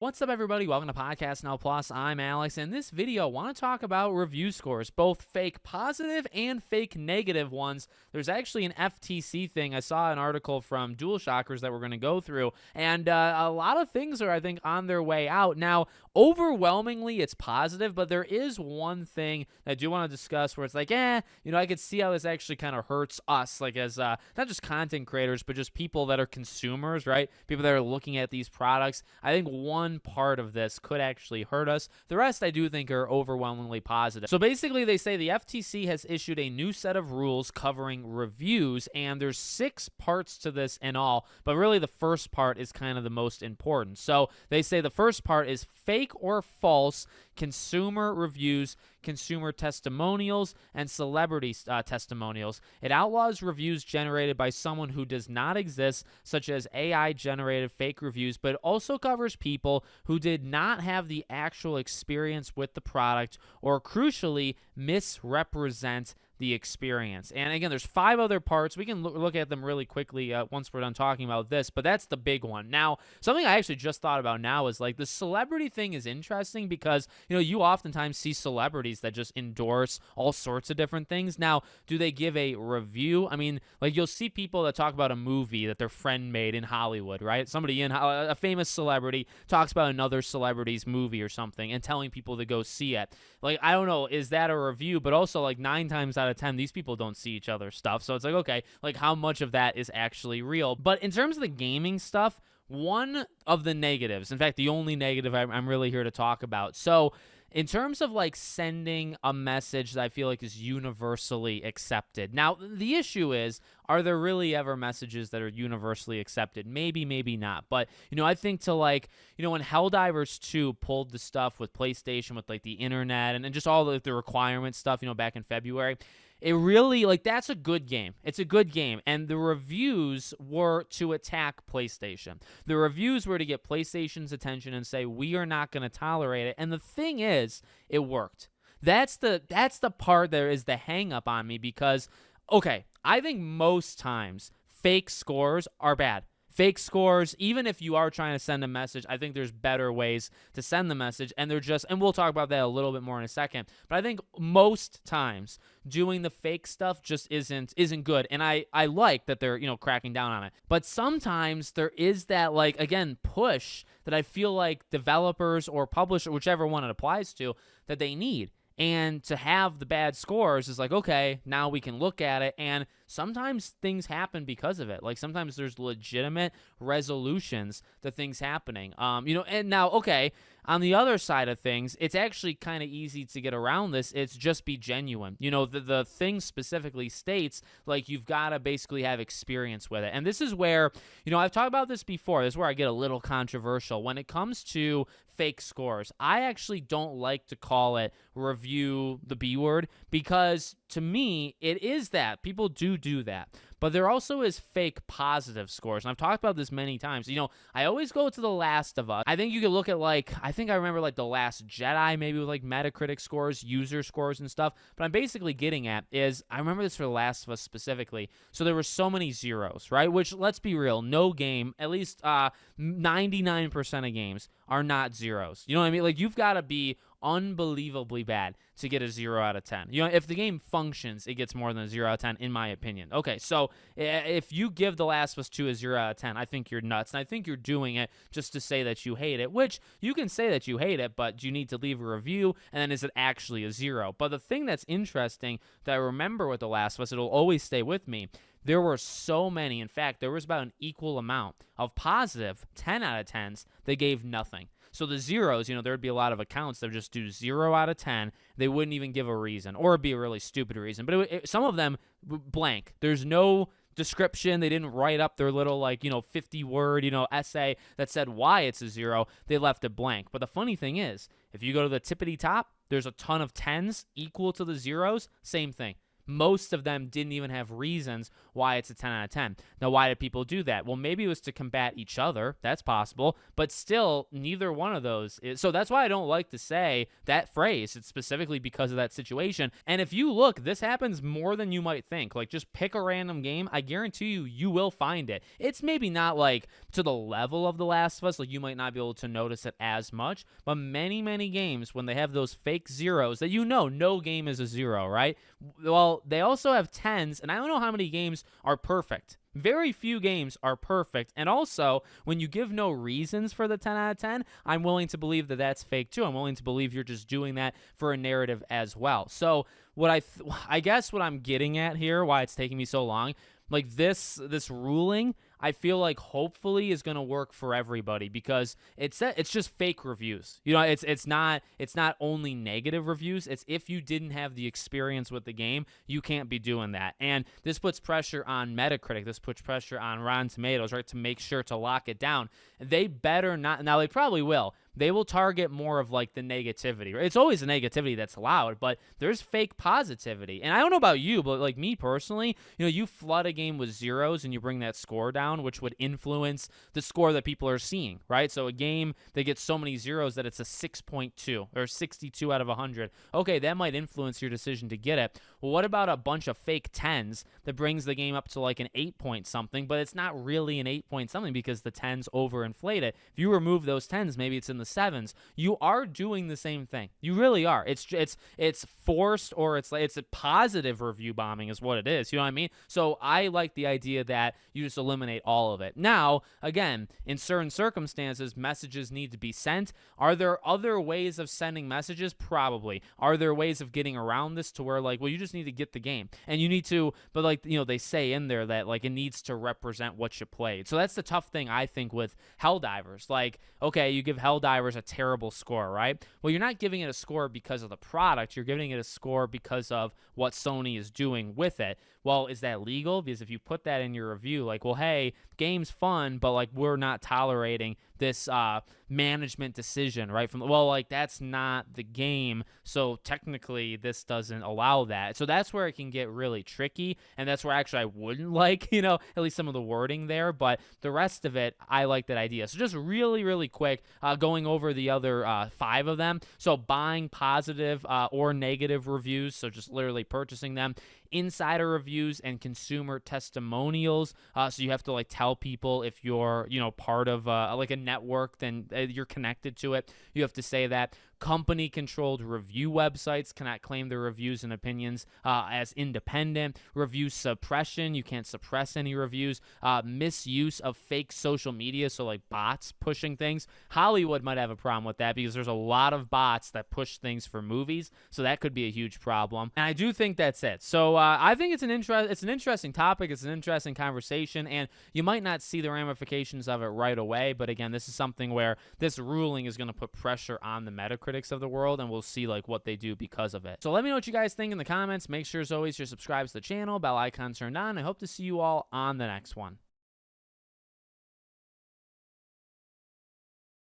What's up, everybody? Welcome to Podcast Now Plus. I'm Alex. In this video, I want to talk about review scores, both fake positive and fake negative ones. There's actually an FTC thing. I saw an article from DualShockers that we're going to go through, and a lot of things are, I think, on their way out. Now, overwhelmingly, it's positive, but there is one thing that I do want to discuss where it's like, I could see how this actually kind of hurts us, like as not just content creators, but just people that are consumers, right? People that are looking at these products. I think one part of this could actually hurt us. The rest I do think are overwhelmingly positive. So basically they say the FTC has issued a new set of rules covering reviews, and there's 6 parts to this in all, but really the first part is kind of the most important. So they say the first part is fake or false consumer reviews, consumer testimonials, and celebrity testimonials. It outlaws reviews generated by someone who does not exist, such as AI-generated fake reviews, but it also covers people who did not have the actual experience with the product or, crucially, misrepresent the experience. And again, there's 5 other parts. We can look at them really quickly once we're done talking about this, but that's the big one. Now, something I actually just thought about now is like the celebrity thing is interesting because, you oftentimes see celebrities that just endorse all sorts of different things. Now, do they give a review? I mean, like you'll see people that talk about a movie that their friend made in Hollywood, right? Somebody a famous celebrity talks about another celebrity's movie or something and telling people to go see it. Like, I don't know, is that a review? But also, like 9 times out of 10, these people don't see each other's stuff. So it's like, okay, like how much of that is actually real? But in terms of the gaming stuff, one of the negatives, in fact, the only negative I'm really here to talk about. So in terms of like sending a message that I feel like is universally accepted. Now, the issue is, are there really ever messages that are universally accepted? Maybe, maybe not. But, I think to like, when Helldivers 2 pulled the stuff with PlayStation, with like the internet and just all the requirement stuff, back in February, it really, like, that's a good game. It's a good game. And the reviews were to attack PlayStation. The reviews were to get PlayStation's attention and say, we are not going to tolerate it. And the thing is, it worked. That's the part that is the hang up on me because, okay, I think most times fake scores are bad. Fake scores, even if you are trying to send a message, I think there's better ways to send the message, and and we'll talk about that a little bit more in a second, but I think most times doing the fake stuff just isn't good, and I like that they're, cracking down on it. But sometimes there is that, like, again, push that I feel like developers or publishers, whichever one it applies to, that they need. And to have the bad scores is like, okay, now we can look at it, and sometimes things happen because of it. Like sometimes there's legitimate resolutions to things happening. And now, okay, on the other side of things, it's actually kind of easy to get around this. It's just be genuine. The thing specifically states, like, you've got to basically have experience with it. And this is where, I've talked about this before. This is where I get a little controversial. When it comes to fake scores, I actually don't like to call it review the B word because to me, it is that. People do that. But there also is fake positive scores. And I've talked about this many times. I always go to The Last of Us. I think you could look at, like, I think I remember, like, The Last Jedi, maybe with, like, Metacritic scores, user scores and stuff. But I'm basically getting at is, I remember this for The Last of Us specifically. So there were so many zeros, right? Which, let's be real, no game, at least 99% of games are not zeros. You know what I mean? Like, you've got to be unbelievably bad to get a 0 out of 10. If the game functions, it gets more than a 0 out of 10, in my opinion. Okay, so if you give The Last of Us 2 a 0 out of 10, I think you're nuts, and I think you're doing it just to say that you hate it, which you can say that you hate it, but you need to leave a review, and then is it actually a 0? But the thing that's interesting that I remember with The Last of Us, it'll always stay with me, there were so many. In fact, there was about an equal amount of positive 10 out of 10s that gave nothing. So the zeros, there would be a lot of accounts that would just do 0 out of 10. They wouldn't even give a reason, or it'd be a really stupid reason. But some of them, blank. There's no description. They didn't write up their little, 50-word, essay that said why it's a 0. They left it blank. But the funny thing is, if you go to the tippity top, there's a ton of 10s equal to the zeros. Same thing. most of them didn't even have reasons why it's a 10 out of 10. Now, why did people do that? Well, maybe it was to combat each other. That's possible. But still, neither one of those is. So that's why I don't like to say that phrase. It's specifically because of that situation. And if you look, this happens more than you might think. Like, just pick a random game. I guarantee you, you will find it. It's maybe not like to the level of The Last of Us. Like, you might not be able to notice it as much. But many, many games, when they have those fake zeros that no game is a zero, right? Well, they also have 10s, and I don't know how many games are perfect. Very few games are perfect. And also, when you give no reasons for the 10 out of 10, I'm willing to believe that that's fake too. I'm willing to believe you're just doing that for a narrative as well. So what I guess what I'm getting at here, why it's taking me so long, like this ruling, I feel like hopefully is going to work for everybody, because it's just fake reviews. It's not only negative reviews. It's if you didn't have the experience with the game, you can't be doing that. And this puts pressure on Metacritic. This puts pressure on Rotten Tomatoes, right, to make sure to lock it down. They better not. Now, they probably will. They will target more of like the negativity. Right? It's always the negativity that's loud, but there's fake positivity. And I don't know about you, but like me personally, you flood a game with zeros and you bring that score down, which would influence the score that people are seeing, right? So a game that gets so many zeros that it's a 6.2 or 62 out of 100. Okay, that might influence your decision to get it. Well, what about a bunch of fake 10s that brings the game up to like an 8 point something, but it's not really an 8 point something because the 10s overinflate it. If you remove those 10s, maybe it's in the 7s. You are doing the same thing. You really are. It's forced, or it's a positive review bombing is what it is. You know what I mean? So I like the idea that you just eliminate all of it. Now, again, in certain circumstances, messages need to be sent. Are there other ways of sending messages? Probably. Are there ways of getting around this to where like, well, you just need to get the game and you need to, but like, they say in there that like it needs to represent what you played. So that's the tough thing, I think, with Helldivers. Like, okay, you give Helldivers a terrible score, right? Well, you're not giving it a score because of the product. You're giving it a score because of what Sony is doing with it. Well, is that legal? Because if you put that in your review, like, well, hey, game's fun, but like we're not tolerating this management decision, right? That's not the game, so technically this doesn't allow that. So that's where it can get really tricky, and that's where actually I wouldn't like, at least some of the wording there, but the rest of it, I like that idea. So just really, really quick, going over the other 5 of them. So buying positive or negative reviews, so just literally purchasing them. Insider reviews and consumer testimonials. So you have to like tell people if you're, part of like a network, then you're connected to it. You have to say that. Company-controlled review websites cannot claim their reviews and opinions as independent. Review suppression. You can't suppress any reviews. Misuse of fake social media, so like bots pushing things. Hollywood might have a problem with that because there's a lot of bots that push things for movies, so that could be a huge problem. And I do think that's it. So I think it's an interesting topic. It's an interesting conversation, and you might not see the ramifications of it right away, but again, this is something where this ruling is going to put pressure on the Metacritic of the world, and we'll see like what they do because of it. So let me know what you guys think in the comments. Make sure, as always, you're subscribed to the channel, bell icon turned on. I hope to see you all on the next one.